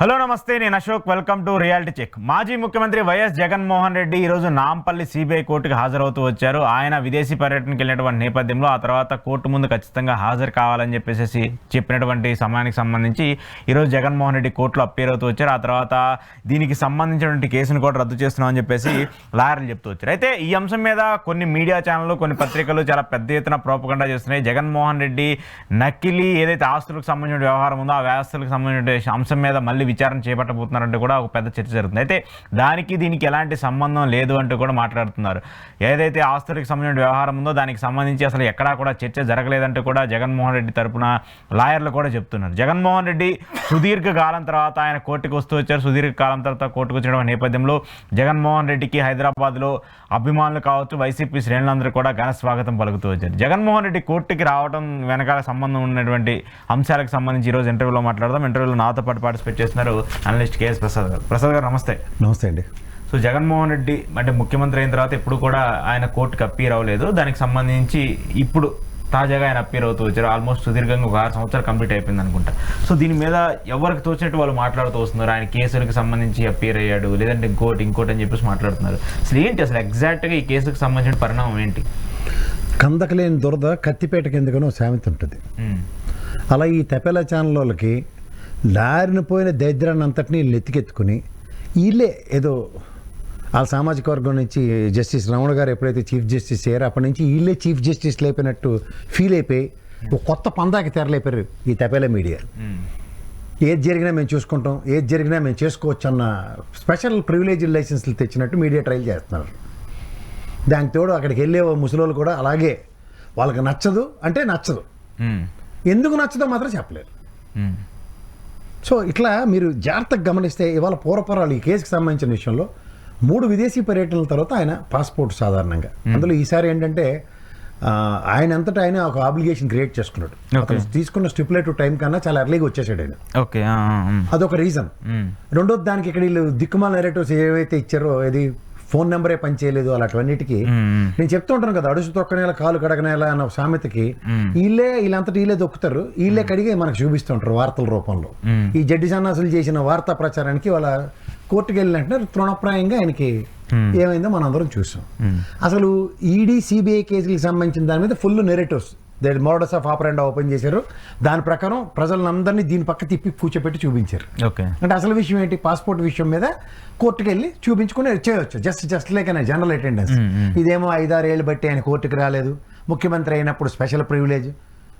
Hello నమస్తే, నేను Ashok. Welcome to reality check. మాజీ ముఖ్యమంత్రి వైఎస్ జగన్మోహన్ రెడ్డి ఈరోజు నాంపల్లి సిబిఐ కోర్టుకు హాజరవుతూ వచ్చారు. ఆయన విదేశీ పర్యటనకు వెళ్ళినటువంటి నేపథ్యంలో ఆ తర్వాత కోర్టు ముందు ఖచ్చితంగా హాజరు కావాలని చెప్పినటువంటి సమయానికి సంబంధించి ఈరోజు జగన్మోహన్ రెడ్డి కోర్టులో అప్పీర్ అవుతూ వచ్చారు. ఆ తర్వాత దీనికి సంబంధించినటువంటి కేసును కూడా రద్దు చేస్తున్నామని చెప్పేసి లాయర్లు చెప్తూ వచ్చారు. అయితే ఈ అంశం మీద కొన్ని మీడియా ఛానళ్ళు, కొన్ని పత్రికలు చాలా పెద్ద ఎత్తున ప్రోపగండా చేస్తున్నాయి. జగన్మోహన్ రెడ్డి నకిలీ ఏదైతే ఆస్తులకు సంబంధించిన వ్యవహారం ఉందో ఆ ఆస్తులకు సంబంధించిన అంశం మీద మళ్ళీ విచారణ చేపట్టబోతున్నారంటే కూడా ఒక పెద్ద చర్చ జరుగుతుంది. అయితే దీనికి ఎలాంటి సంబంధం లేదు అంటూ కూడా మాట్లాడుతున్నారు. ఏదైతే ఆస్తులకు సంబంధించిన వ్యవహారం ఉందో దానికి సంబంధించి అసలు ఎక్కడా కూడా చర్చ జరగలేదంటూ కూడా జగన్మోహన్ రెడ్డి తరపున లాయర్లు కూడా చెప్తున్నారు. జగన్మోహన్ రెడ్డి సుదీర్ఘకాలం తర్వాత ఆయన కోర్టుకు వస్తూ వచ్చారు. సుదీర్ఘకాలం తర్వాత కోర్టుకు వచ్చిన నేపథ్యంలో జగన్మోహన్ రెడ్డికి హైదరాబాద్లో అభిమానులు కావచ్చు, వైసీపీ శ్రేణులందరూ కూడా ఘన స్వాగతం పలుకుతూ వచ్చారు. జగన్మోహన్ రెడ్డి కోర్టుకి రావడం వెనకాల సంబంధం ఉన్నటువంటి అంశాలకు సంబంధించి ఈరోజు ఇంటర్వ్యూలో మాట్లాడదాం. ఇంటర్వ్యూలో నాతో పాటు పార్టిసిపేట్ చేస్తున్నారు అనలిస్ట్ కేఎస్ ప్రసాద్ గారు. ప్రసాద్ గారు నమస్తే. నమస్తే అండి. సో జగన్మోహన్ రెడ్డి అంటే ముఖ్యమంత్రి అయిన తర్వాత ఎప్పుడు కూడా ఆయన కోర్టుకు అప్పీర్ అవ్వలేదు. దానికి సంబంధించి ఇప్పుడు తాజాగా ఆయన అప్పీర్ అవుతూ వచ్చారు. ఆల్మోస్ట్ సుదీర్ఘంగా ఒక 6 సంవత్సరాలు కంప్లీట్ అయిపోయింది అనుకుంటా. సో దీని మీద ఎవరికి తోచినట్టు వాళ్ళు మాట్లాడుతూ వస్తున్నారు. ఆయన కేసులకు సంబంధించి అప్పీర్ అయ్యాడు, లేదంటే ఇంకోటి అని చెప్పేసి మాట్లాడుతున్నారు. అసలు ఏంటి అసలు ఎగ్జాక్ట్గా ఈ కేసుకు సంబంధించిన పరిణామం ఏంటి? కందకలేని దురద కత్తిపేటకి ఎందుకనో సామెత ఉంటుంది. అలా ఈ తెపెల ఛానల్ వాళ్ళకి లారిన పోయిన దరిద్రాన్ని అంతటినీ ఎత్తికెత్తుకుని వీళ్ళే ఏదో వాళ్ళ సామాజిక వర్గం నుంచి జస్టిస్ రమణ గారు ఎప్పుడైతే చీఫ్ జస్టిస్ అయ్యారో అప్పటి నుంచి వీళ్ళే చీఫ్ జస్టిస్ లేపినట్టు ఫీల్ అయిపోయి ఒక కొత్త పందాకి తెరలేపారు ఈ తెపెల మీడియా. ఏది జరిగినా మేము చూసుకుంటాం, ఏది జరిగినా మేము చేసుకోవచ్చు అన్న స్పెషల్ ప్రివిలేజ్ లైసెన్స్లు తెచ్చినట్టు మీడియా ట్రయల్ చేస్తున్నారు. దానికి తోడు అక్కడికి వెళ్ళే ముసలోళ్ళు కూడా అలాగే వాళ్ళకి నచ్చదు అంటే నచ్చదు, ఎందుకు నచ్చదో మాత్రం చెప్పలేరు. సో ఇట్లా మీరు జాగ్రత్తగా గమనిస్తే ఇవాళ పూర్వపరాలు ఈ కేసుకి సంబంధించిన విషయంలో 3 విదేశీ పర్యటనల తర్వాత ఆయన పాస్పోర్ట్ సాధారణంగా, అందులో ఈసారి ఏంటంటే ఆయన అంతటా ఆయన ఒక ఆబ్లిగేషన్ క్రియేట్ చేసుకున్నాడు. తీసుకున్న స్టిపులేటివ్ టైం కన్నా చాలా ఎర్లీగా వచ్చేసాడు ఆయన. అదొక రీజన్. రెండోది దానికి ఇక్కడ వీళ్ళు దిక్కుమాల నెరేటివ్స్ ఏవైతే ఇచ్చారో ఇది ఫోన్ నెంబరే పనిచేయలేదు అలాంటివన్నిటికీ నేను చెప్తూ ఉంటాను కదా, అడుసు తొక్కనేల కాలు కడగనేలా అన్న సామెతకి వీళ్ళంతటి వీళ్ళే దొక్కుతారు, వీళ్ళే కడిగే మనకు చూపిస్తుంటారు వార్తల రూపంలో. ఈ జడ్డి సన్నాసులు చేసిన వార్తా ప్రచారానికి వాళ్ళ కోర్టుకు వెళ్ళినట్టు తృణప్రాయంగా ఆయనకి ఏమైందో మనం అందరం చూసాం. అసలు ఈడీ సిబిఐ కేసులకు సంబంధించిన దాని మీద full narratives modus of operandi open చేశారు. దాని ప్రకారం ప్రజలందరినీ దీని పక్క తిప్పి కూర్చోపెట్టి చూపించారు. అంటే అసలు విషయం ఏంటి, పాస్పోర్ట్ విషయం మీద కోర్టుకు వెళ్ళి చూపించుకుని చేయవచ్చు. జస్ట్ లైక్ అనే జనరల్ అటెండెన్స్. ఇదేమో 5-6 ఏళ్ళు బట్టి ఆయన కోర్టుకు రాలేదు, ముఖ్యమంత్రి అయినప్పుడు స్పెషల్ ప్రివిలేజ్.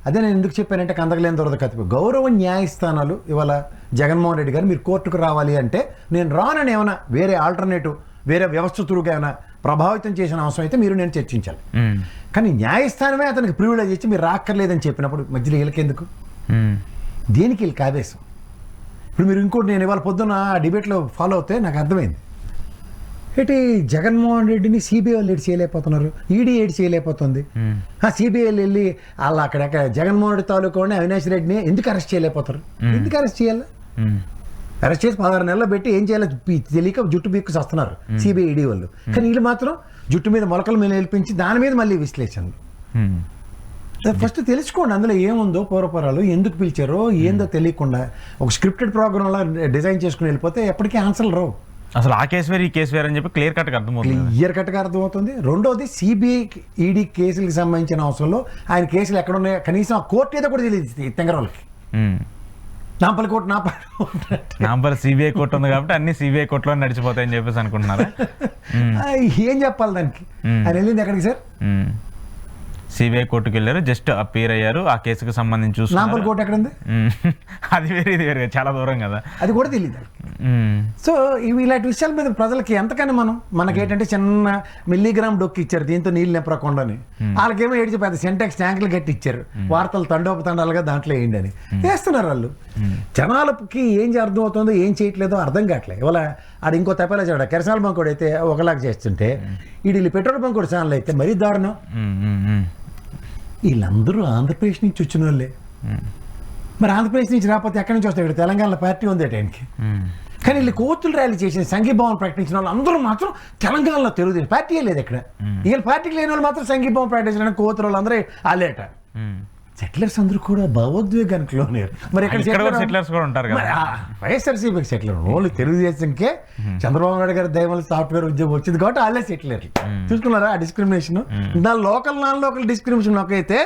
అదే నేను ఎందుకు చెప్పానంటే కందకలేని దొరద కత్తి. గౌరవ న్యాయస్థానాలు ఇవాళ జగన్మోహన్ రెడ్డి గారు మీరు కోర్టుకు రావాలి అంటే నేను రానని ఏమైనా వేరే ఆల్టర్నేటివ్ వేరే వ్యవస్థ తురుగా ఏమైనా ప్రభావితం చేసిన అవసరం అయితే నేను చర్చించాలి. కానీ న్యాయస్థానమే అతనికి ప్రివిలేజ్ ఇచ్చి మీరు రాక్కర్లేదని చెప్పినప్పుడు మధ్యలో వీళ్ళకెందుకు, దేనికి వీళ్ళకి ఆదేశం? ఇప్పుడు మీరు ఇంకోటి నేను ఇవాళ పొద్దున్న ఆ డిబేట్లో ఫాలో అవుతే నాకు అర్థమైంది. ఏంటి జగన్మోహన్ రెడ్డిని సిబిఐ వాళ్ళు ఏడు చేయలేకపోతున్నారు, ఈడీ ఏడు చేయలేకపోతుంది. సిబిఐ వెళ్ళి వాళ్ళు అక్కడ జగన్మోహన్ రెడ్డి తాలూకాని అవినాష్ రెడ్డిని ఎందుకు అరెస్ట్ చేయలేకపోతారు? ఎందుకు అరెస్ట్ చేయాలి? అరెస్ట్ చేసి 16 నెలలు పెట్టి ఏం చేయాలో తెలియక జుట్టు పీక్కు వస్తున్నారు సిబిఐ ఈడీ వాళ్ళు. కానీ వీళ్ళు మాత్రం జుట్టు మీద మొలకల మీద నిలిపించి దాని మీద మళ్ళీ విశ్లేషణలు. ఫస్ట్ తెలుసుకోండి అందులో ఏముందో, పూర్వపరాలు ఎందుకు పిలిచారో ఏందో తెలియకుండా ఒక స్క్రిప్టెడ్ ప్రోగ్రామ్లా డిజైన్ చేసుకుని వెళ్ళిపోతే ఎప్పటికీ ఆన్సర్లు రావు. అసలు ఆ కేసు వేరు ఈ కేసు వేరు అని చెప్పి క్లియర్ కట్గా అర్థమవుతుంది. రెండోది సిబిఐ ఈడీ కేసులకు సంబంధించిన అవసరంలో ఆయన కేసులు ఎక్కడ ఉన్నాయో కనీసం ఆ కోర్టు ఏదో కూడా తెలియదు తెంగరోళ్ళకి. Nampally court Nampally CBI court ఉంది కాబట్టి అన్ని సిబిఐ కోర్టులో నడిచిపోతాయని చెప్పేసి అనుకుంటున్నారా? ఏం చెప్పాలి దానికి? ఆయన వెళ్ళింది ఎక్కడికి సార్? సిబిఐ కోర్టుకు వెళ్ళారు, జస్ట్ అపీర్ అయ్యారు. ఆ కేసుకు సంబంధించి చూసి నాంపల్లి కోర్టు ఎక్కడ ఉంది? అది వేరే ఇది వేరే చాలా దూరం కదా, అది కూడా తెలియదు. సో ఇలాంటి విషయాల మీద ప్రజలకి ఎంతకని మనకేంటంటే చిన్న మిల్లీగ్రామ్ డొక్కి ఇచ్చారు దీంతో నీళ్ళు నింపరకుండాని, వాళ్ళకేమో ఏడిచి పెద్ద సెంటెక్స్ ట్యాంకులు కట్టి ఇచ్చారు, వార్తలు తండోపతండాలుగా దాంట్లో వేయండి అని వేస్తున్నారు వాళ్ళు. జనాలకి ఏం అర్థం అవుతుందో ఏం చేయట్లేదో అర్థం కావట్లేదు. ఇవాళ ఆడు ఇంకో తెప్పలే చూడ కెరసాల బంక్ కూడా అయితే ఒకలాగా చేస్తుంటే వీళ్ళు పెట్రోల్ బంక్ కూడా ఛానల్ అయితే మరీ దారుణం. వీళ్ళందరూ ఆంధ్రప్రదేశ్ నుంచి వచ్చిన వాళ్ళే. మరి ఆంధ్రప్రదేశ్ నుంచి రాకపోతే ఎక్కడి నుంచి వస్తాయి? ఇక్కడ తెలంగాణలో పార్టీ ఉంది టైంకి. కానీ వీళ్ళు కోతులు ర్యాలీ చేసిన సంఘీభావం ప్రకటించిన వాళ్ళు అందరూ మాత్రం తెలంగాణలో తెలుగుదేశం పార్టీ లేదు. ఇక్కడ వీళ్ళ పార్టీకి లేని వాళ్ళు మాత్రం సంఘీభావం ప్రకటించిన కోతులు వాళ్ళందరూ వాళ్ళేట. సెటిలర్స్ అందరూ కూడా భావోద్వేగానికి లోనేరు. మరి ఇక్కడ కూడా సెటిలర్స్ కూడా ఉంటారు కదా. వైఎస్ఆర్సీపీ సెటిలర్ ఓన్లీ తెలుగుదేశంకే చంద్రబాబు నాయుడు గారి దయవల్ల సాఫ్ట్వేర్ ఉద్యోగం వచ్చింది కాబట్టి వాళ్ళే సెటిలర్. చూసుకున్నారా ఆ డిస్క్రిమినేషన్? నా లోకల్ నాన్ లోకల్ డిస్క్రిమినేషన్ ఒకైతే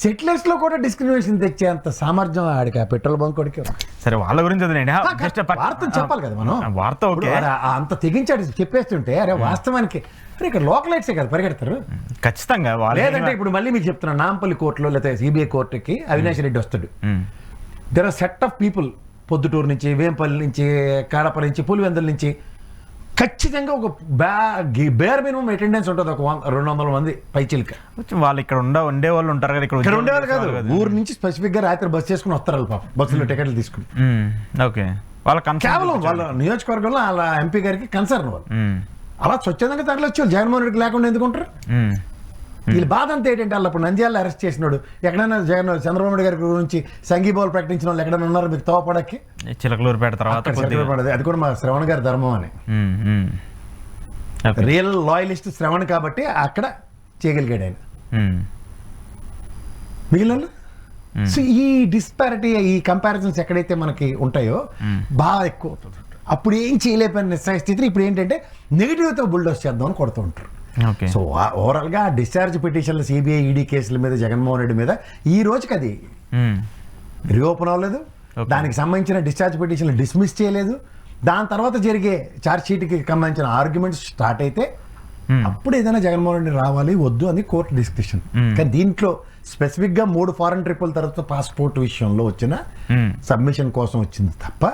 సెటిలర్స్ లో కూడా డిస్క్రిమినేషన్ తెచ్చేంత సామర్థ్యం ఆడికి ఆ పెట్రోల్ బంక్ కొడికి. సరే వాళ్ళ గురించి వదిలేండి. వార్త చెప్పాలి కదా మనం. వార్త ఓకే, అంత తెగించాడు చెప్పేస్తుంటే అరే వాస్తవానికి ఇక్కడ లోకలైట్సే కదా పరిగెడతారు ఖచ్చితంగా. లేదంటే ఇప్పుడు మళ్ళీ మీకు చెప్తున్నా, నాంపల్లి కోర్టులో లేకపోతే సిబిఐ కోర్టుకి అవినాష్ రెడ్డి వస్తాడు. There are set of people Proddatur నుంచి, వేంపల్లి నుంచి, కడప నుంచి, పులివెందుల నుంచి ఖచ్చితంగా ఒక బేర్ మినిమం అటెండెన్స్ ఉంటుంది. ఒక 200 మంది పైచిల్క వాళ్ళు ఇక్కడ ఉండే వాళ్ళు ఉంటారు కదా. ఇక్కడ ఉండేవాళ్ళు కాదు, ఊరు నుంచి స్పెసిఫిక్ గా రాత్రి బస్ చేసుకుని వస్తారు వాళ్ళు పాపం, బస్సులో టికెట్లు తీసుకుని. ఓకే, వాళ్ళ కేవలం వాళ్ళ నియోజకవర్గంలో వాళ్ళ ఎంపీ గారికి కన్సర్న్ వాళ్ళు అలా స్వచ్ఛందంగా తరలిచ్చి జగన్మోహన్ రెడ్డికి లేకుండా ఎందుకుంటారు? వీళ్ళ బాధ అంతా ఏంటంటే వాళ్ళు అప్పుడు నంద్యాలలో అరెస్ట్ చేసినాడు. ఎక్కడైనా చంద్రబాబు నాయుడు గారి గురించి సంఘీభావాలు ప్రకటించిన వాళ్ళు ఎక్కడైనా ఉన్నారు మీకు తోపడకి? చిలకలూరుపేట తర్వాత అది కూడా మా శ్రవణ్ గారి ధర్మం అని. రియల్ లాయలిస్ట్ శ్రవణ్ కాబట్టి అక్కడ చేయగలిగాడు ఆయన. మిగిలిన సో ఈ డిస్పారిటీ, ఈ కంపారిజన్స్ ఎక్కడైతే మనకి ఉంటాయో బాగా ఎక్కువ అవుతుంది. అప్పుడు ఏం చేయలేకపోయిన నిస్సహాయ స్థితిని ఇప్పుడు ఏంటంటే నెగిటివ్తో బుల్డోస్ చేద్దామని కొడుతూ ఉంటారు. సో ఓవరాల్గా డిశ్చార్జ్ పిటిషన్లు, సిబిఐ, ఈడీ కేసుల మీద జగన్మోహన్ రెడ్డి మీద ఈ రోజుకి అది రీఓపెన్ అవ్వలేదు. దానికి సంబంధించిన డిశ్చార్జ్ పిటిషన్లు డిస్మిస్ చేయలేదు. దాని తర్వాత జరిగే ఛార్జ్ షీట్కి సంబంధించిన ఆర్గ్యుమెంట్స్ స్టార్ట్ అయితే అప్పుడు ఏదైనా జగన్మోహన్ రెడ్డి రావాలి వద్దు అని కోర్టు డిస్కషన్. కానీ దీంట్లో స్పెసిఫిక్ గా 3 ఫారెన్ ట్రిప్పుల తర్వాత పాస్పోర్ట్ విషయంలో వచ్చిన సబ్మిషన్ కోసం వచ్చింది తప్ప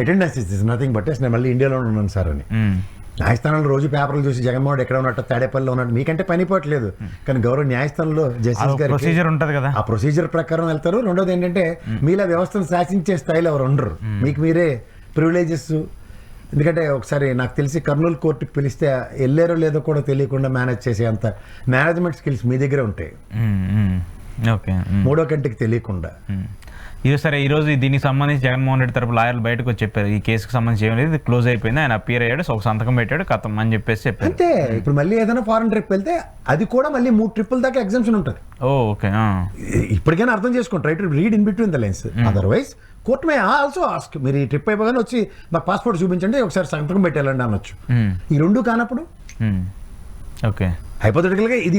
అటెండెన్స్ ఇస్ నథింగ్ బట్ నేను మళ్ళీ ఇండియాలో ఉన్నాను సార్ అని. న్యాయస్థానంలో రోజు పేపర్లు చూసి జగన్మోహన్ ఎక్కడ ఉన్నట్టు తాడేపల్లిలో ఉన్నట్టు మీకంటే పని పోవట్లేదు. కానీ గౌరవ న్యాయస్థానంలో జస్టిస్ గారు ప్రొసీజర్ ఉంటుంది కదా, ఆ ప్రొసీజర్ ప్రకారం వెళ్తారు. రెండోది ఏంటంటే మీలా వ్యవస్థను శాసించే స్థాయిలో ఎవరు ఉండరు. మీకు మీరే ప్రివిలేజెస్. ఎందుకంటే ఒకసారి నాకు తెలిసి కర్నూలు కోర్టుకి పిలిస్తే వెళ్ళారో లేదో కూడా తెలియకుండా మేనేజ్ చేసే అంత మేనేజ్మెంట్ స్కిల్స్ మీ దగ్గరే ఉంటాయి. మూడో కంటికి తెలియకుండా. ఇది సరే, ఈరోజు దీనికి సంబంధించి జగన్మోహన్ రెడ్డి తరపు లాయర్లు బయటకు వచ్చి చెప్పారు ఈ కేసుకు సంబంధించి ఏం లేదు, ఇది క్లోజ్ అయిపోయింది, ఆయన అపియర్ అయ్యాడు, ఒక సంతకం పెట్టాడు, కథం అని చెప్పేసి చెప్పారు. అంతే. ఇప్పుడు మళ్ళీ ఏదైనా ఫారెన్ ట్రిప్ వెళ్తే అది కూడా మళ్ళీ 3 ట్రిప్పుల దాకా ఎగ్జామ్షన్ ఉంటుంది. ఓకే, ఇప్పటికైనా అర్థం చేసుకుంటారు. Right, read in between the lines. Otherwise court may also ask, మీరు ఈ ట్రిప్ అయిపోగానే వచ్చి మాకు పాస్పోర్ట్ చూపించండి, ఒకసారి సంతకం పెట్టాలండి అనొచ్చు. ఈ 2 కానప్పుడు ఓకే హైపోథెటికల్ గా ఇది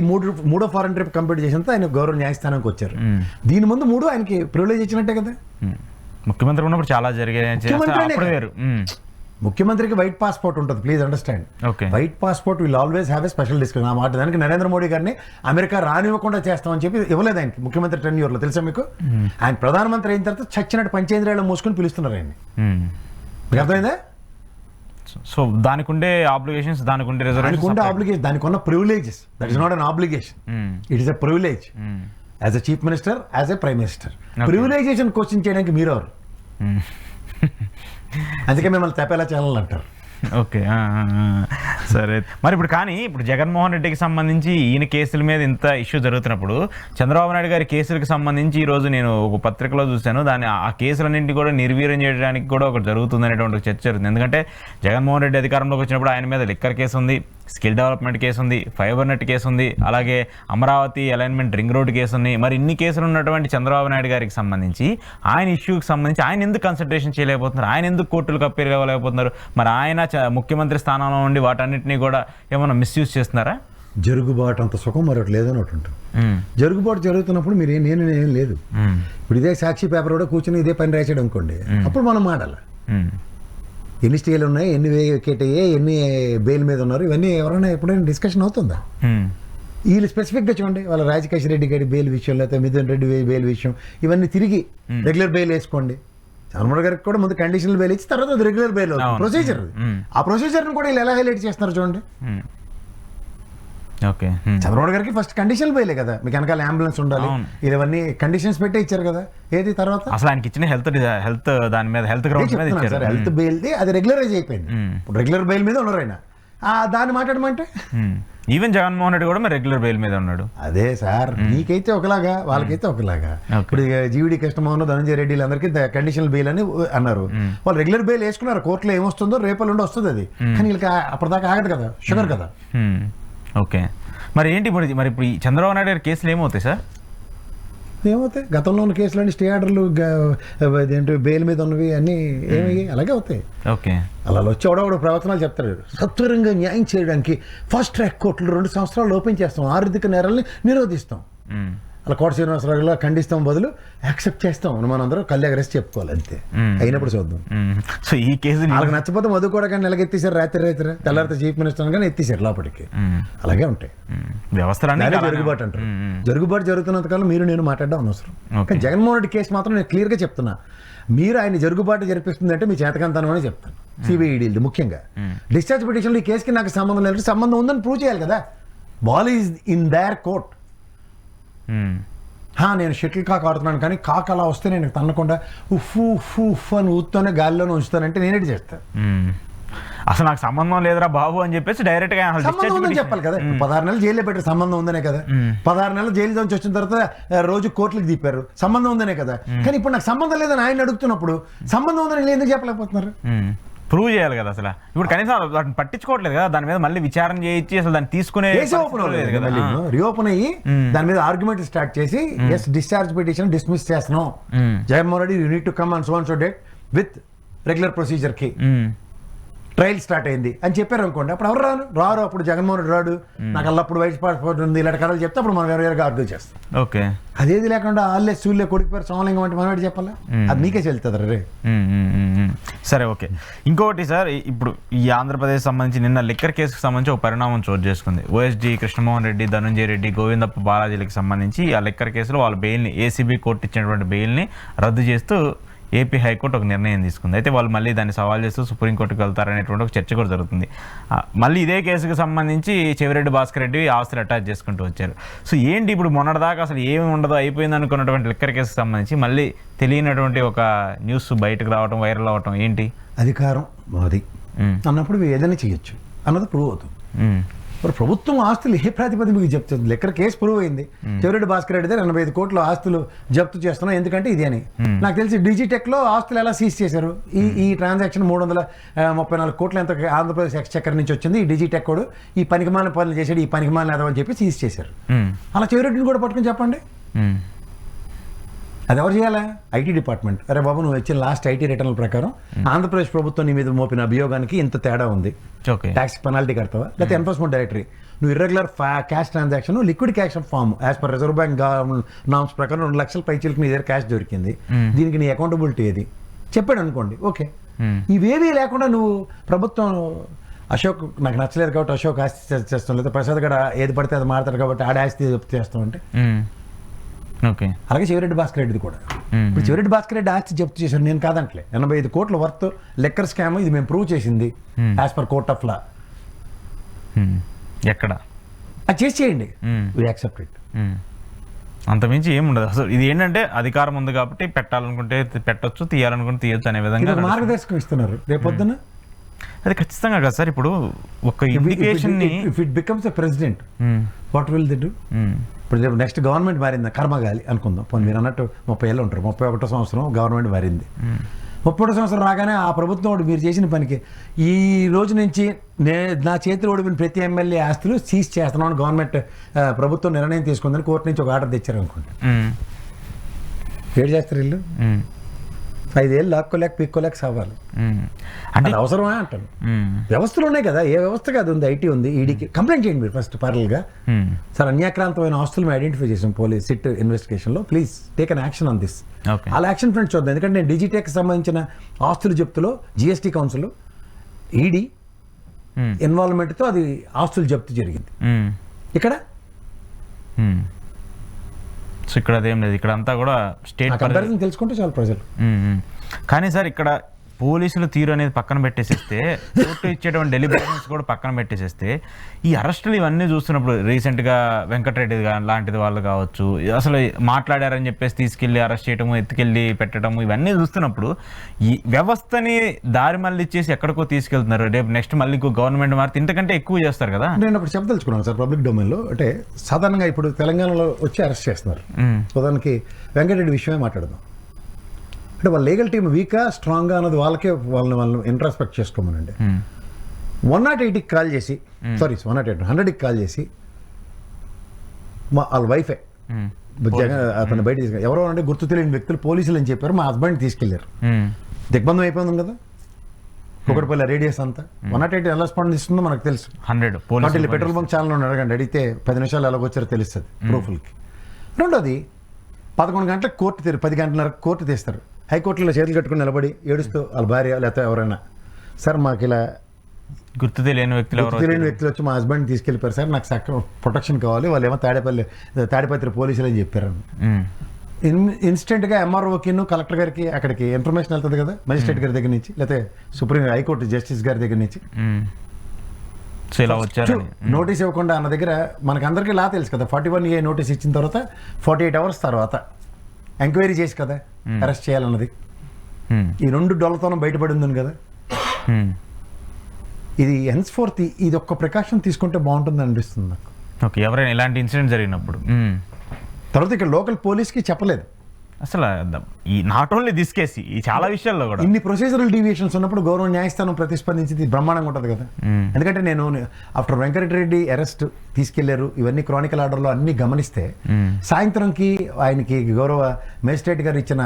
మూడో ఫారెన్ ట్రిప్ కంప్లీట్ చేసినంత ఆయన గౌరవ న్యాయస్థానానికి వచ్చారు. దీని ముందు 3 ఆయనకి ప్రివిలేజ్ ఇచ్చినట్టే కదా. ముఖ్యమంత్రి ఉన్నప్పుడు చాలా జరిగాయి. ముఖ్యమంత్రికి వైట్ పాస్పోర్ట్ ఉంటుంది, please understand. White passport will always have a special discussion. ఆ మాట దానికి నరేంద్ర మోడీ గారిని అమెరికా రానివ్వకుండా చేస్తామని చెప్పి ఇవ్వలేదు ఆయనకి ముఖ్యమంత్రి టెన్యూర్లో. తెలుసా మీకు? ఆయన ప్రధానమంత్రి అయిన తర్వాత చచ్చినట్టు పంచేంద్రియాలు మూసుకొని పిలుస్తున్నారు ఆయన్ని. మీకు అర్థమైందా? సో దానికి ఉండే ఆబ్లిగేషన్స్, దానికి ఉండే ఆబ్లిగేషన్, దానికి ఉన్న privileges. That is not an obligation, it is a privilege. As a chief minister, as a prime minister, privilegation question చేయడానికి మీరెవరు? అందుకే మిమ్మల్ని తపేలా ఛానల్ అంటారు. ఓకే, సరే. మరి ఇప్పుడు జగన్మోహన్ రెడ్డికి సంబంధించి ఈయన కేసుల మీద ఇంత ఇష్యూ జరుగుతున్నప్పుడు చంద్రబాబు నాయుడు గారి కేసులకు సంబంధించి ఈరోజు నేను ఒక పత్రికలో చూశాను, ఆ కేసులన్నింటినీ కూడా నిర్వీర్యం చేయడానికి కూడా ఒకటి జరుగుతుంది అనేటువంటి చర్చ జరుగుతుంది. ఎందుకంటే జగన్మోహన్ రెడ్డి అధికారంలోకి వచ్చినప్పుడు ఆయన మీద లిక్కర్ కేసు ఉంది, స్కిల్ డెవలప్మెంట్ కేసు ఉంది, ఫైబర్ నెట్ కేసు ఉంది, అలాగే Amaravati alignment ring road case ఉంది. మరి ఇన్ని కేసులు ఉన్నటువంటి చంద్రబాబు నాయుడు గారికి సంబంధించి ఆయన ఇష్యూకి సంబంధించి ఆయన ఎందుకు కన్సల్టేషన్ చేయలేకపోతున్నారు? ఆయన ఎందుకు కోర్టులకు అప్పీల్ ఇవ్వలేకపోతున్నారు? మరి ఆయన ముఖ్యమంత్రి స్థానంలో ఉండి వాటన్నిటినీ కూడా ఏమైనా మిస్యూజ్ చేస్తున్నారా? జరుగుబాటు అంత సుఖం మరొకటి లేదని ఒకటి ఉంటుంది. జరుగుబాటు జరుగుతున్నప్పుడు మీరు ఏం లేదు. ఇప్పుడు ఇదే సాక్షి పేపర్ కూడా కూర్చొని ఇదే పని రాసాడు అనుకోండి, అప్పుడు మనం మాడాలి. ఎన్ని స్టేలు ఉన్నాయి, ఎన్ని వేకేట్ అయ్యాయి, ఎన్ని బెయిల్ మీద ఉన్నారు, ఇవన్నీ ఎవరైనా ఎప్పుడైనా డిస్కషన్ అవుతుందా? వీళ్ళు స్పెసిఫిక్గా చూడండి, వాళ్ళ రాజకేష్ రెడ్డి గారి బెయిల్ విషయం, లేకపోతే మిథున్ రెడ్డి బెయిల్ విషయం, ఇవన్నీ తిరిగి రెగ్యులర్ బెయిల్ వేసుకోండి. చంద్రబాబు గారికి కూడా ముందు కండిషనల్ బెయిల్ ఇచ్చి తర్వాత అది రెగ్యులర్ బెయిల్ అవుతుంది. ప్రొసీజర్, ఆ ప్రొసీజర్ని కూడా వీళ్ళు ఎలా హైలైట్ చేస్తున్నారు చూడండి. ఓకే, చంద్రబాబు గారికి ఫస్ట్ కండిషనల్ బెయిలే కదా, మీకు వెనకాల అంబులెన్స్ ఉండాలి, ఇవన్నీ కండిషన్స్ పెట్టే ఇచ్చారు కదా. ఏది తర్వాత అసలు ఆయనకి ఇచ్చిన హెల్త్ దాని మీద హెల్త్ బెయిల్ అది రెగ్యులరైజ్ అయిపోయింది. ఇప్పుడు రెగ్యులర్ బెయిల్ మీద ఉన్నారు ఆయన. దాన్ని మాట్లాడమంటే ఈవెన్ జగన్మోహన్ రెడ్డి కూడా రెగ్యులర్ బెయిల్ మీద ఉన్నాడు. అదే సార్, నీకైతే ఒకలాగా, వాళ్ళకైతే ఒకలాగా. ఇప్పుడు జీవీడీ కృష్ణమోహన్, ధనంజయ రెడ్డి అందరికీ కండిషనల్ బెయిల్ అని అన్నారు. వాళ్ళు రెగ్యులర్ బెయిల్ వేసుకున్నారు. కోర్టులో ఏమొస్తుందో రేపల్లుండి వస్తుంది అది. కానీ వీళ్ళకి అప్పటిదాకా ఆగదు కదా, షుగర్ కదా. ఓకే, మరి ఏంటి ఇప్పుడు చంద్రబాబు నాయుడు గారి కేసులు ఏమవుతాయి సార్? ఏమవుతాయి? గతంలో ఉన్న కేసులన్నీ స్టే ఆర్డర్లు ఏంటి బెయిల్ మీద ఉన్నవి అన్నీ ఏమయ్యాయి? అలాగే అవుతాయి. ఓకే, అలా వచ్చి ఎవడో ప్రవచనాలు చెప్తారు. సత్వరంగా న్యాయం చేయడానికి ఫాస్ట్ ట్రాక్ కోర్టులు 2 సంవత్సరాలు ఓపెన్ చేస్తాం, ఆర్థిక నేరాలని నిరోధిస్తాం. అలా కోట శ్రీనివాసరావులో ఖండిస్తాం బదులు యాక్సెప్ట్ చేస్తాం. మనందరం కళ్ళు ఎగరేసి చెప్పుకోవాలి అంతే. అయినప్పుడు చూద్దాం. సో ఈ కేసు వాళ్ళకి నచ్చపోతే మధు కూడా కానీ ఎలాగెత్తేసారు రాత్రి తెల్లారితే చీఫ్ మినిస్టర్ కానీ ఎత్తేసారు లోపలికి. అలాగే ఉంటాయి వ్యవస్థలన్నీ జరుగుబాటు అంటారు. జరుగుబాటు జరుగుతున్నంత కాలం మీరు నేను మాట్లాడడం అనవసరం. కానీ జగన్మోహన్ రెడ్డి కేసు మాత్రం నేను క్లియర్గా చెప్తున్నా, మీరు ఆయన జరుగుబాటు జరిపిస్తుందంటే మీ చేతకంతనం అని చెప్తాను. సిబిఐడి ముఖ్యంగా డిశ్చార్జ్ పిటిషన్లో ఈ కేసుకి నాకు సంబంధం లేదు, సంబంధం ఉందని ప్రూవ్ చేయాలి కదా. Ball is in there court. నేను షటిల్ కాక్ ఆడుతున్నాను కానీ కాక్ అలా వస్తే నేను తన్నకుండా ఉఫ్ అని ఊతూనే గాలిలోనే ఉంచుతానంటే నేనేటి చేస్తాను. అసలు నాకు సంబంధం లేదురా బాబు అని చెప్పేసి డైరెక్ట్ గా చెప్పాలి కదా. 16 నెలలు జైల్లో పెట్టారు, సంబంధం ఉందనే కదా. 16 నెలలు జైలు నుంచి వచ్చిన తర్వాత రోజు కోర్టులకు దింపారు, సంబంధం ఉందనే కదా. కానీ ఇప్పుడు నాకు సంబంధం లేదని ఆయన అడుగుతున్నప్పుడు సంబంధం ఉందని ఎందుకు చెప్పలేకపోతున్నారు? ప్రూవ్ చేయాలి కదా. అసలు ఇప్పుడు కనీసం వాటిని పట్టించుకోవట్లేదు కదా, దాని మీద మళ్ళీ విచారణ చేయించి అసలు దాన్ని తీసుకునే రీఓపెన్ అయ్యి దాని మీద ఆర్గ్యుమెంట్ స్టార్ట్ చేసి డిశ్చార్జ్ పిటిషన్ డిస్మిస్ చేస్తున్నాం, Jaganmohan Reddy you need to come and so and so date with regular procedure కి ట్రయల్ స్టార్ట్ అయింది అని చెప్పారు అనుకోండి. అప్పుడు ఎవరు రారు. అప్పుడు జగన్మోహన్ రెడ్డి రాడు, నాకు అల్లప్పుడు వైట్ పాస్పోర్ట్ ఉంది ఇలాంటి కథలు చెప్తే అప్పుడు మనం వేరేగా ఆర్గ్యూ చేస్తాం. ఓకే, అదేది లేకుండా ఆల్లే సూళ్ళే కొడుకుపారు సోమలింగం అంటే మనం చెప్పాలా? అది మీకే చెల్తుంది రే. సరే, ఓకే. ఇంకొకటి సార్, ఇప్పుడు ఈ ఆంధ్రప్రదేశ్ సంబంధించి నిన్న లిక్కర్ కేసుకు సంబంధించి ఒక పరిణామం చోటు చేసుకుంది. ఓఎస్డీ కృష్ణమోహన్ రెడ్డి, ధనంజయ రెడ్డి, గోవిందప్ప బాలాజీలకు సంబంధించి ఆ లిక్కర్ కేసులో వాళ్ళ బెయిల్ని ఏసీబీ కోర్టు ఇచ్చినటువంటి బెయిల్ని రద్దు చేస్తూ ఏపీ హైకోర్టు ఒక నిర్ణయం తీసుకుంది. అయితే వాళ్ళు మళ్ళీ దాన్ని సవాల్ చేస్తూ సుప్రీంకోర్టుకు వెళ్తారనేటువంటి ఒక చర్చ కూడా జరుగుతుంది. మళ్ళీ ఇదే కేసుకు సంబంధించి చెవిరెడ్డి భాస్కర్ రెడ్డి ఆస్తులు అటాచ్ చేసుకుంటూ వచ్చారు. సో ఏంటి ఇప్పుడు మొన్నటిదాకా అసలు ఏమి ఉండదో అయిపోయింది అనుకున్నటువంటి లిక్కర్ కేసుకు సంబంధించి మళ్ళీ తెలియనటువంటి ఒక న్యూస్ బయటకు రావడం, వైరల్ అవ్వటం ఏంటి? అధికారం మాది అన్నప్పుడు ఏదైనా చేయొచ్చు అన్నది ప్రూవ్ అవుతుంది. మరి ప్రభుత్వం ఆస్తులు ఏ ప్రాతిపదిక మీకు చెప్తుంది? లెక్కర్ కేసు ప్రూవ్ అయింది. చెవిరెడ్డి భాస్కర్ రెడ్డి దగ్గర 85 కోట్ల ఆస్తులు జప్తు చేస్తున్నాం ఎందుకంటే ఇది అని. నాకు తెలిసి డిజిటెక్ లో ఆస్తులు ఎలా సీజ్ చేశారు? ఈ ట్రాన్సాక్షన్ 334 కోట్లు ఎంత ఆంధ్రప్రదేశ్ ఎక్స్చెక్కర్ నుంచి వచ్చింది. ఈ డిజిటెక్ కూడా ఈ పనికిమాలిన పనులు చేశాడు, ఈ పనికిమాలిన అని చెప్పి సీజ్ చేశారు. అలా చెవిరెడ్డిని కూడా పట్టుకుని చెప్పండి. అది ఎవరు చేయాలా? IT department. అరే బాబు, నువ్వు వచ్చిన లాస్ట్ ఐటీ రిటర్న్ల ప్రకారం ఆంధ్రప్రదేశ్ ప్రభుత్వం నీ మీద మోపిన అభియోగానికి ఇంత తేడా ఉంది, ట్యాక్స్ పెనాల్టీ కడతావా? లేకపోతే ఎన్ఫోర్స్మెంట్ డైరెక్టరీ నువ్వు irregular cash transaction liquid cash form as per reserve bank norms ప్రకారం 2 లక్షల పైచీలకు నీ దగ్గర క్యాష్ దొరికింది, దీనికి నీ అకౌంటబిలిటీ ఏది చెప్పాడు అనుకోండి. ఓకే, ఇవేవీ లేకుండా నువ్వు ప్రభుత్వం అశోక్ నాకు నచ్చలేదు కాబట్టి అశోక్ ఆస్తి చేస్తాం, లేదా ప్రసాద్ గడ ఏది పడితే అది మారుతాడు కాబట్టి ఆడ ఆస్తి చేస్తాం అంటే ఓకే. అలాగే చెవిరెడ్డి భాస్కర్ రెడ్డిది కూడా. ఇప్పుడు చెవిరెడ్డి భాస్కర్ రెడ్డి ఆస్తి జప్తు చేశారు, నేను కాదంటలే. 85 కోట్ల వర్త్ లెక్కర్ స్కామ్, ఇది మేము ప్రూవ్ చేసింది as per court of law. ఎక్కడ అది చేసేయండి, వి యాక్సెప్ట్ ఇట్. అంతమించి ఏముండదు అసలు. ఇది ఏంటంటే అధికారం ఉంది కాబట్టి పెట్టాలనుకుంటే పెట్టొచ్చు, తీయాలనుకుంటే తీయొచ్చు అనే విధంగా మార్గదర్శకం ఇస్తున్నారు. రేపొద్దున అది ఖచ్చితంగా కదా సార్. ఇప్పుడు ఒక indication if it becomes a president what will the do? ఇప్పుడు నెక్స్ట్ గవర్నమెంట్ మారింది, కర్మగాలి అనుకుందాం. పోనీ మీరు అన్నట్టు 30 ఏళ్ళు ఉంటారు, 31వ సంవత్సరం గవర్నమెంట్ మారింది. 31వ సంవత్సరం రాగానే ఆ ప్రభుత్వం మీరు చేసిన పనికి ఈ రోజు నుంచి నా చేతిలో ఓడిపోయిన ప్రతి ఎమ్మెల్యే ఆస్తులు సీజ్ చేస్తున్నామని గవర్నమెంట్ ప్రభుత్వం నిర్ణయం తీసుకుందని కోర్టు నుంచి ఒక ఆర్డర్ తెచ్చారు అనుకోండి. ఏడు చేస్తారు వీళ్ళు? 5 ఏళ్ళు లాక్కోలేక పీక్కోలేక సావాలి. అంటే అవసరమా అంటాను. వ్యవస్థలు ఉన్నాయి కదా, ఏ వ్యవస్థ కాదు ఉంది, ఐటీ ఉంది, ఈడీకి కంప్లైంట్ చేయండి మీరు ఫస్ట్ పారల్గా. సార్ అన్యాక్రాంతమైన ఆస్తులు మేము ఐడెంటిఫై చేసాం పోలీస్ సిట్ ఇన్వెస్టిగేషన్లో, please take an action on this. అలా యాక్షన్ ఫ్రంట్ చూద్దాం. ఎందుకంటే నేను డిజిటెక్ సంబంధించిన ఆస్తులు జప్తులో జిఎస్టీ కౌన్సిల్ ఈడీ ఇన్వాల్వ్మెంట్తో అది ఆస్తులు జప్తు జరిగింది. ఇక్కడ సో ఇక్కడ అదేం లేదు, ఇక్కడ అంతా కూడా స్టేట్ కంపారిజన్ తెలుసుకుంటే చాలా ప్రజలు. కానీ సార్ ఇక్కడ పోలీసుల తీరు అనేది పక్కన పెట్టేసేస్తే, కోర్టు ఇచ్చేటువంటి డెలిబరేషన్స్ కూడా పక్కన పెట్టేసేస్తే, ఈ అరెస్టులు ఇవన్నీ చూస్తున్నప్పుడు రీసెంట్గా వెంకటరెడ్డి లాంటిది వాళ్ళు కావచ్చు, అసలు మాట్లాడారని చెప్పేసి తీసుకెళ్ళి అరెస్ట్ చేయటము, ఎత్తుకెళ్ళి పెట్టడము, ఇవన్నీ చూస్తున్నప్పుడు ఈ వ్యవస్థని దారి మళ్ళీ ఇచ్చేసి ఎక్కడికో తీసుకెళ్తున్నారు. రేపు నెక్స్ట్ మళ్ళీ గవర్నమెంట్ మారితే ఇంతకంటే ఎక్కువ చేస్తారు కదా. నేను ఒకటి చెప్పదలుచుకున్నాను సార్ పబ్లిక్ డొమైన్లో. అంటే సాధారణంగా ఇప్పుడు తెలంగాణలో వచ్చి అరెస్ట్ చేస్తున్నారు. ఉదాహరణకి వెంకటరెడ్డి విషయమే మాట్లాడదాం. అంటే వాళ్ళ లీగల్ టీమ్ వీకా స్ట్రాంగ్గా అన్నది వాళ్ళకే వాళ్ళని ఇంట్రాస్పెక్ట్ చేసుకోమనండి. 108కి కాల్ చేసి, సారీ 108 100కి కాల్ చేసి వాళ్ళ వైఫే జగన్ అతను బయట తీసుకెళ్ళి ఎవరో అంటే గుర్తు తెలియని వ్యక్తులు పోలీసులు అని చెప్పారు. మా హస్బెండ్ తీసుకెళ్లారు. దిగ్బంధం అయిపోయింది కదా కుకట్పల్లి రేడియస్ అంతా. 108 ఎలా స్పందిస్తుందో మనకు తెలుసు. 100 పెట్రోల్ బంక్ ఛానల్ అడగండి, అడిగితే 10 నిమిషాలు ఎలాగొచ్చారో తెలుస్తుంది ప్రూఫ్లకి. రెండోది 11 గంటలకు కోర్టు 10 గంటల కోర్టు తీస్తారు. హైకోర్టులో చేతులు కట్టుకుని నిలబడి ఏడుస్తూ వాళ్ళ భార్య లేకపోతే ఎవరైనా, సార్ మాకు ఇలా గుర్తు తెలియని వ్యక్తులు వచ్చి మా హస్బెండ్ తీసుకెళ్ళిపోయారు సార్, నాకు సక్రమ ప్రొటెక్షన్ కావాలి, వాళ్ళు ఏమో తాడిపత్రి పోలీసులు అని చెప్పారు. ఇన్స్టెంట్గా ఎంఆర్ఓకి కలెక్టర్ గారికి అక్కడికి ఇన్ఫర్మేషన్ వెళ్తుంది కదా, మెజిస్ట్రేట్ గారి దగ్గర నుంచి లేకపోతే సుప్రీం హైకోర్టు జస్టిస్ గారి దగ్గర నుంచి. నోటీస్ ఇవ్వకుండా అన్న దగ్గర మనకందరికీ లా తెలుసు కదా, 41A నోటీస్ ఇచ్చిన తర్వాత 48 hours తర్వాత ఎంక్వైరీ చేసి కదా అరెస్ట్ చేయాలన్నది. ఈ 2 డొల్లతోనం బయటపడి ఉంది కదా. ఇది హెన్స్ఫోర్త్ ఇది ఒక్క ప్రికాషన్ తీసుకుంటే బాగుంటుంది అనిపిస్తుంది నాకు. ఓకే, ఎవరైనా ఇలాంటి ఇన్సిడెంట్ జరిగినప్పుడు. తర్వాత ఇక్కడ లోకల్ పోలీస్కి చెప్పలేదు అసలు. ఈ నాట్ ఓన్లీ దిస్ కేసు, ఈ చాలా విషయాల్లో కూడా ఇన్ని ప్రొసీజరల్ డీవియేషన్స్ ఉన్నప్పుడు గౌరవ న్యాయస్థానం ప్రతిస్పందించింది బ్రహ్మాండంగా ఉంటుంది కదా. ఎందుకంటే నేను ఆఫ్టర్ వెంకటరెడ్డి అరెస్ట్ తీసుకెళ్లారు, ఇవన్నీ క్రానికల్ ఆర్డర్లో అన్ని గమనిస్తే సాయంత్రంకి ఆయనకి గౌరవ మేజిస్ట్రేట్ గారు ఇచ్చిన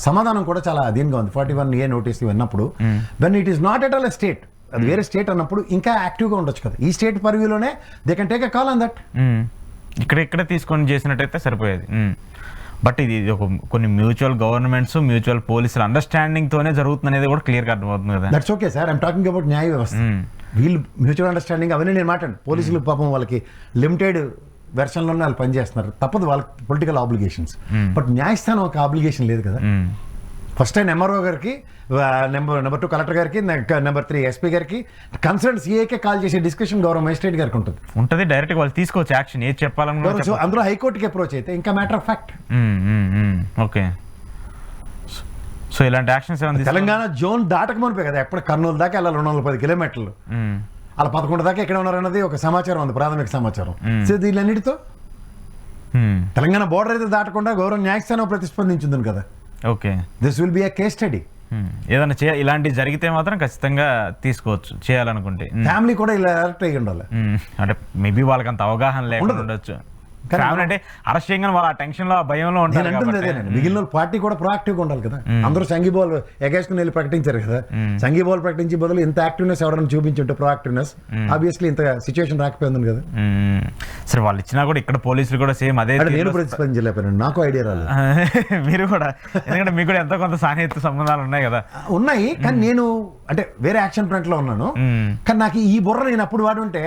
సమాధానం కూడా చాలా అధీనంగా ఉంది. 41A నోటీస్ ఇవన్నప్పుడు when it is not at all a state, అది వేరే స్టేట్ అన్నప్పుడు ఇంకా యాక్టివ్గా ఉండొచ్చు కదా. ఈ స్టేట్ పర్వ్యూలోనే they can take a call on that. ఇక్కడ తీసుకొని చేసినట్టయితే సరిపోయేది. బట్ ఇది కొన్ని మ్యూచువల్ గవర్నమెంట్స్, మ్యూచువల్ పోలీసుల అండర్స్టాండింగ్ తోనే జరుగుతుంది అనేది కూడా క్లియర్గా అర్థమవుతుంది కదా. That's okay sir, I'm talking about న్యాయ వ్యవస్థ. వీళ్ళు మ్యూచువల్ అండర్స్టాండింగ్ అవన్నీ నేను మాట్లాడు. పోలీసులు పాపం వాళ్ళకి లిమిటెడ్ వెర్షన్లోనే వాళ్ళు పనిచేస్తున్నారు, తప్పదు వాళ్ళకి పొలిటికల్ ఆబ్లిగేషన్స్. బట్ న్యాయస్థానం ఒక ఆబ్లిగేషన్ లేదు కదా. ఫస్ట్ టైం ఎంఆర్ఓ గారికి, నెంబర్ 2 కలెక్టర్ గారికి, నెంబర్ 3 ఎస్పీ గారికి, కన్సర్న్ సిఏకే కాల్ చేసే డిస్కషన్ గౌరవ మేజిస్ట్రేట్ గారికి ఉంటుంది. డైరెక్ట్ వాళ్ళు తీసుకోవచ్చు యాక్షన్, ఏది చెప్పాలని. అందులో హైకోర్టుకి అప్రోచ్ అయితే ఇంకా matter of fact. Okay, so ఇలాంటి యాక్షన్స్ తెలంగాణ జోన్ దాటక మునిపే కదా, ఎప్పుడు కర్నూలు దాకా వెళ్ళాలి 210 కిలోమీటర్లు, అలా 11 దాకా ఎక్కడ ఉన్నారన్నది ఒక సమాచారం ఉంది, ప్రాథమిక సమాచారం. సో దీనిలన్నిటితో తెలంగాణ బోర్డర్ అయితే దాటకుండా గౌరవ న్యాయస్థానం ప్రతిస్పందించింది కదా. Okay, this will be a case study. ఏదైనా ఇలాంటి జరిగితే మాత్రం ఖచ్చితంగా తీసుకోవచ్చు, చేయాలనుకుంటే. ఫ్యామిలీ కూడా ఇలా అలర్ట్ అయ్యి ఉండాలి. అంటే మేబీ వాళ్ళకి అంత అవగాహన లేకుండా ఉండొచ్చు. అంటే అరెస్ట్ చేయగానే వాళ్ళ టెన్షన్ లో, భయంలో ఉంటారు. మిగిలిన పార్టీ కూడా ప్రొయాక్టివ్గా ఉండాలి కదా. అందరూ సంఘీభావాల్ ఎగేసుకుని వెళ్ళి ప్రకటించారు కదా. సంఘీభావాలు ప్రకటించే బదులు ఇంత యాక్టివ్నెస్ ఎవరైనా చూపించుంటే ప్రొయాక్టివ్నెస్, ఆబ్వియస్లీ ఇంత సిచ్యువేషన్ రాకపోయింది కదా. సరే, వాళ్ళు ఇచ్చినా కూడా ఇక్కడ పోలీసులు కూడా సేమ్ అదే. నేను ప్రతిస్పందించలేకపోయాను, నాకు ఐడియా రాలేదు. మీరు కూడా, ఎందుకంటే మీకు కూడా ఎంతో కొంత సాన్నిహిత్య సంబంధాలు ఉన్నాయి కదా. ఉన్నాయి, కానీ నేను అంటే వేరే యాక్షన్ ఫ్రంట్ లో ఉన్నాను. కానీ నాకు ఈ బుర్ర నేను అప్పుడు వాడుంటే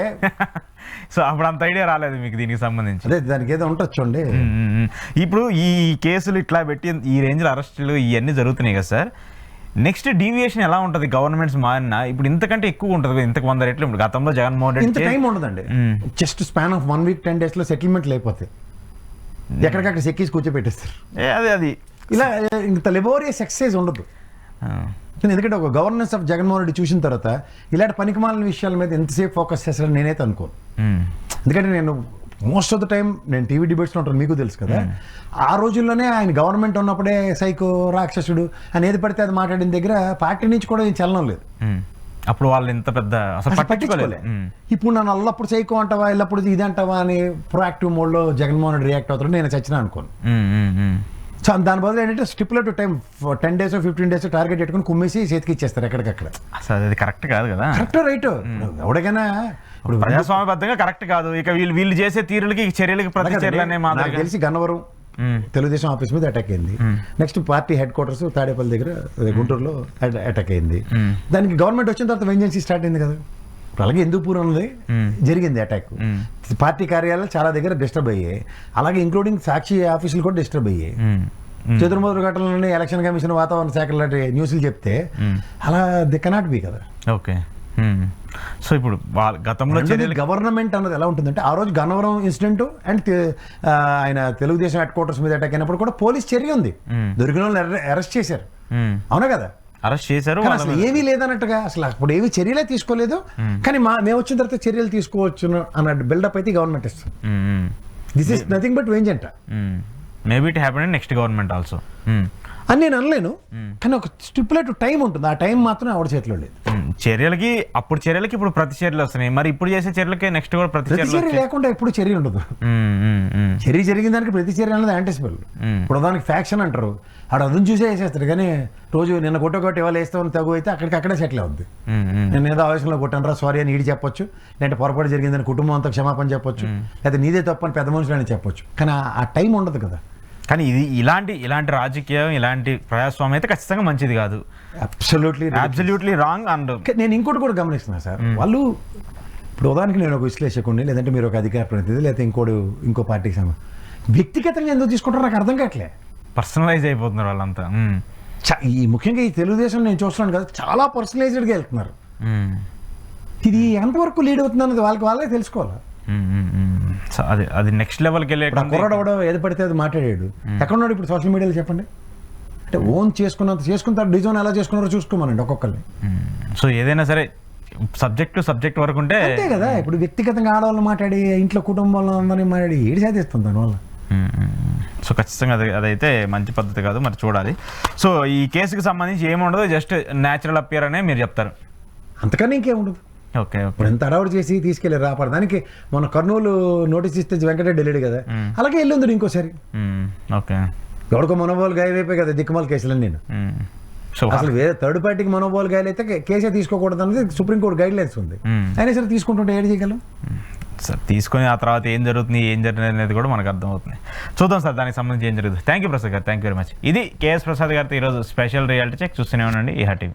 సో అప్పుడు అంత ఐడియా రాలేదు మీకు దీనికి సంబంధించి. అదే దానికి ఏదో ఉండొచ్చండి. ఇప్పుడు ఈ కేసులు ఇట్లా పెట్టి ఈ రేంజ్లో అరెస్టులు ఇవన్నీ జరుగుతున్నాయి కదా సార్. నెక్స్ట్ డీవియేషన్ ఎలా ఉంటుంది గవర్నమెంట్స్ మారినా? ఇప్పుడు ఇంతకంటే ఎక్కువ ఉంటుంది, ఇంతకు 100 రెట్లు. ఇప్పుడు గతంలో జగన్మోహన్ రెడ్డి ఇంత టైం ఉండదండి. Just span of 1 week 10 days లో సెటిల్మెంట్లు అయిపోతాయి. ఎక్కడికక్కడ సెక్కీస్ కూర్చోపెట్టేస్తారు. అది ఇలా ఇంత లెబోరియస్ ఎక్సర్సైజ్ ఉండదు. ఎందుకంటే ఒక గవర్నెన్స్ ఆఫ్ జగన్మోహన్ రెడ్డి చూసిన తర్వాత ఇలాంటి పనికిమాలిన విషయాల మీద ఎంతసేపు ఫోకస్ చేస్తారని నేనైతే అనుకోను. ఎందుకంటే నేను మోస్ట్ ఆఫ్ ద టైం నేను టీవీ డిబేట్స్లో ఉంటాను, మీకు తెలుసు కదా. ఆ రోజుల్లోనే ఆయన గవర్నమెంట్ ఉన్నప్పుడే సైకో, రాక్షసుడు అనేది పడితే అది మాట్లాడిన దగ్గర పార్టీ నుంచి కూడా ఏం చలనం లేదు. అప్పుడు వాళ్ళు ఇంత పెద్ద పట్టించుకోలే. ఇప్పుడు నన్ను అల్లప్పుడు సైకో అంటావా, ఎల్లప్పుడు ఇది అంటావా అని ప్రొయాక్టివ్ మోడ్లో జగన్మోహన్ రెడ్డి రియాక్ట్ అవుతాడు. నేను చచ్చినా అనుకోను. సో దాని బదులు ఏంటంటే stipulate time 10 days 15 days target పెట్టుకుని కుమ్మేసి చేతికి ఇచ్చేస్తారు ఎక్కడికక్కడ. అసలు అది కరెక్ట్ కాదు కదా. కరెక్ట్ రైట్ ఎవరికైనా ఇప్పుడు ప్రజాస్వామ్యబద్ధంగా కరెక్ట్ కాదు. ఇక వీళ్ళు చేసే తీరులకి, చర్యలకి ప్రతి చర్యలనే నాకు తెలిసి గన్నవరం తెలుగుదేశం ఆఫీస్ మీద అటాక్ అయింది. Next party head quarters Tadepalli దగ్గర గుంటూరులో అటాక్ అయింది. దానికి గవర్నమెంట్ వచ్చిన తర్వాత వెంజెన్సీ స్టార్ట్ అయింది కదా. అలాగే హిందూపురంలో జరిగింది అటాక్. పార్టీ కార్యాలయాలు చాలా దగ్గర డిస్టర్బ్ అయ్యాయి. అలాగే ఇంక్లూడింగ్ సాక్షి ఆఫీసులు కూడా డిస్టర్బ్ అయ్యాయి. చతుర్మూరు ఘటనలోనే ఎలక్షన్ కమిషన్, వాతావరణ శాఖ లాంటి న్యూస్లు చెప్తే అలా ది కెనాట్ బి కదా. ఓకే, సో ఇప్పుడు గతంలో గవర్నమెంట్ అన్నది ఎలా ఉంటుందంటే, ఆ రోజు గన్నవరం ఇన్సిడెంట్ అండ్ ఆయన తెలుగుదేశం హెడ్ క్వార్టర్స్ మీద అటాక్ అయినప్పుడు కూడా పోలీస్ చర్య ఉంది. దొరికిన వాళ్ళని అరెస్ట్ చేశారు, అవునా కదా. అరెస్ట్ చేశారు, అసలు ఏమీ లేదన్నట్టుగా, అసలు అప్పుడు ఏమీ చర్యలే తీసుకోలేదు. కానీ మేము వచ్చిన తర్వాత చర్యలు తీసుకోవచ్చు అన్న బిల్డప్ అయితే గవర్నమెంట్ ఇస్తుంది. This is nothing but vengeance. Maybe it happen in next government also అని నేను అనలేను. కానీ ఒక స్టిపులేట్ టైం ఉంటుంది, ఆ టైం మాత్రం ఆవిడ చేతిలో లేదు. చర్యలకి అప్పుడు చర్యలకి ఇప్పుడు ప్రతి చర్యలు వస్తున్నాయి, మరి ఇప్పుడు చేసే చర్యలకి నెక్స్ట్ కూడా ప్రతి ప్రతి చర్యలు చర్య లేకుండా ఎప్పుడు చర్య ఉండదు. చర్య జరిగిన దానికి ప్రతి చర్య అనేది యాంటిసిపల్. ఇప్పుడు దానికి ఫ్యాక్షన్ అంటారు, ఆడ అదును చూసే వేసేస్తాడు. కానీ రోజు నిన్న కొట్టొకటి ఇవాళ వేస్తామని తగు అయితే అక్కడే సెటిల్ అవుద్ది. నేను ఏదో ఆవేశంలో కొట్టాను రా సారీ అని ఈడి చెప్పొచ్చు, లేదంటే పొరపాటు జరిగిందని కుటుంబం అంతా క్షమాపణ చెప్పొచ్చు, లేకపోతే నీదే తప్పని పెద్ద మనుషులని చెప్పొచ్చు. కానీ ఆ టైం ఉండదు కదా. కానీ ఇది ఇలాంటి రాజకీయం, ఇలాంటి ప్రజాస్వామ్యం అయితే ఖచ్చితంగా మంచిది కాదు. Absolutely wrong. అండ్ నేను ఇంకోటి కూడా గమనిస్తున్నా సార్, వాళ్ళు ఇప్పుడు ఉదాహరణకి నేను ఒక విశ్లేషకుడిని, లేదంటే మీరు ఒక అధికార ప్రతినిధి, లేకపోతే ఇంకో పార్టీకి వ్యక్తిగతంగా ఎందుకు తీసుకుంటారో నాకు అర్థం కావట్లే. పర్సనలైజ్ అయిపోతున్నారు వాళ్ళంతా. ఈ ముఖ్యంగా ఈ తెలుగుదేశం నేను చూస్తున్నాను కదా, చాలా పర్సనలైజ్డ్గా వెళ్తున్నారు. ఇది ఎంతవరకు లీడ్ అవుతుంది అన్నది వాళ్ళే తెలుసుకోవాలి. అది నెక్స్ట్ లెవెల్కి వెళ్ళే కుర్రాడు ఏది పడితే అది మాట్లాడాడు. ఎక్కడున్నాడు ఇప్పుడు సోషల్ మీడియాలో చెప్పండి. అంటే ఓన్ చేసుకున్న డిజైన్ ఎలా చేసుకున్నారో చూసుకోమనండి ఒక్కొక్కరిని. సో ఏదైనా సరే సబ్జెక్ట్ వరకు ఉంటే అంతే కదా. ఇప్పుడు వ్యక్తిగతంగా ఆడవాళ్ళు మాట్లాడి ఇంట్లో కుటుంబంలో అందరినీ మాట్లాడి ఏడు సాధిస్తుంది దానివల్ల. సో ఖచ్చితంగా అదైతే మంచి పద్ధతి కాదు, మరి చూడాలి. సో ఈ కేసుకి సంబంధించి ఏముండదు, జస్ట్ న్యాచురల్ అపియర్ అనే మీరు చెప్తారు, అంతకన్నా ఇంకేముండదు. ఓకే. ఇప్పుడు ఎంత అడవుడు చేసి తీసుకెళ్ళి రాపడు దానికి మన కర్నూలు నోటీస్ ఇస్తే వెంకటరెడ్డి వెళ్ళాడు కదా, అలాగే వెళ్ళింది ఇంకోసారి. ఓకే, ఎవరికో మనోబోలు గాయమైపోయి కదా దిక్కుమాల కేసులని. నేను అసలు వేరే థర్డ్ పార్టీకి మనోబోలు గాయాలు అయితే కేసే తీసుకోకూడదు అనేది సుప్రీంకోర్టు గైడ్ లైన్స్ ఉంది. అయినా సరే తీసుకుంటుంటే ఏడు చేయగలం సార్. తీసుకొని ఆ తర్వాత ఏం జరుగుతుంది అనేది కూడా మనకు అర్థమవుతుంది. చూద్దాం సార్ దానికి సంబంధించి ఏం జరుగుతుంది. థ్యాంక్ యూ ప్రసాద్ గారు, థ్యాంక్ యూ వెరీ మచ్. ఇది కేఎస్ ప్రసాద్ గారితో ఈరోజు స్పెషల్ రియాలిటీ చెక్. చూస్తూనే ఉండండి ఈహా టీవీ.